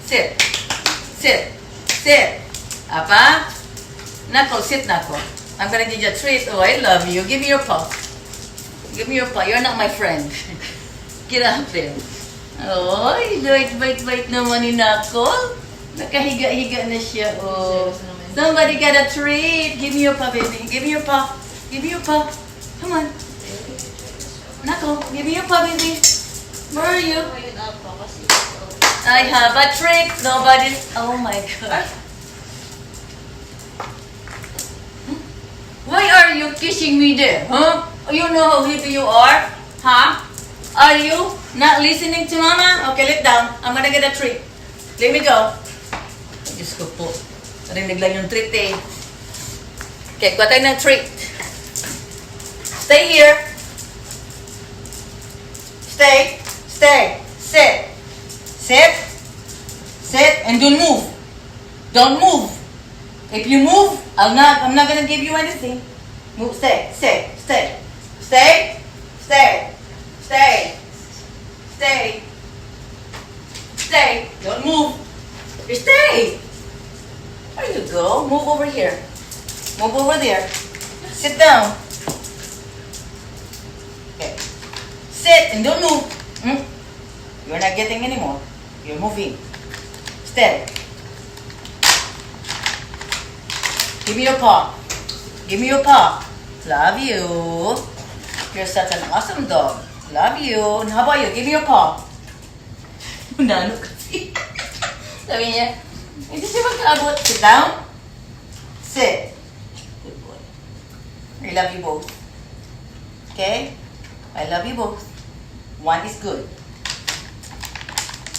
Sit. Sit. Sit. Apa? Nako, sit, Nako. I'm gonna give you a treat. Oh, I love you. Give me your paw. Give me your paw. You're not my friend. Get up there. Oh, bait naman ni Nako. Nakahiga-higa na siya. Oh. Somebody got a treat. Give me your paw, baby. Give me your paw. Give me your paw. Come on. Nako, give me your paw, baby. Where are you? I have a treat. Nobody's... Oh my God. Why are you kissing me there? Huh? You know how heavy you are? Huh? Are you not listening to Mama? Okay, let down. I'm gonna get a treat. Let me go. Diyos ko po. Narinig lang yung treat eh. Okay, kuha tayo ng treat. Stay here. Stay. Stay. Sit. Sit. Sit and don't move. Don't move. If you move, I'm not gonna give you anything. Move. Stay. Stay. Stay. Stay. Stay. Stay. Stay. Stay. Don't move. Stay. There you go. Move over here. Move over there. Sit down. Okay. Sit and don't move. You're not getting anymore. You're moving. Stay. Give me your paw. Give me your paw. Love you. You're such an awesome dog. Love you. And how about you? Give me your paw. Nano kasi. Sabi niya, hindi siya magkaabot. Sit down. Sit. Good boy. I love you both. Okay? I love you both. One is good.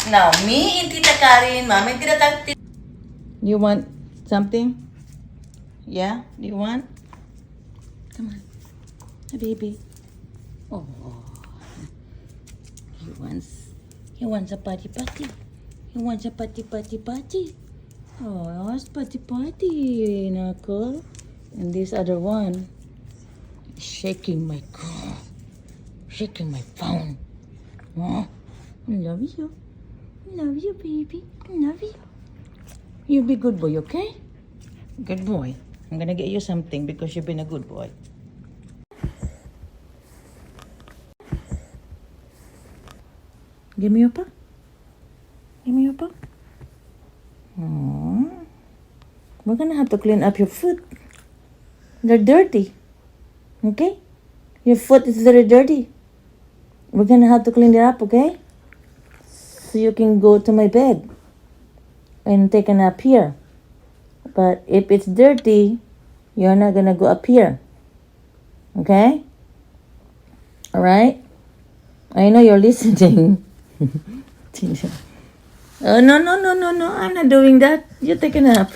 Now, me and Tita Karin, Mama and Tita Tati. You want something? Yeah? Do you want? Come on. Hey, baby. Oh. He wants a potty. He wants a potty. Oh, it's potty, Knuckle. And this other one is shaking my phone. Oh, I love you. Love you, baby. Love you. You be good boy, okay? Good boy. I'm gonna get you something because you've been a good boy. Give me your paw. Give me your paw. Aww. We're gonna have to clean up your foot. They're dirty. Okay? Your foot is very dirty. We're gonna have to clean it up, okay? So you can go to my bed and take a nap here. But if it's dirty, you're not gonna go up here. Okay? Alright? I know you're listening. Oh, no. I'm not doing that. You take a nap.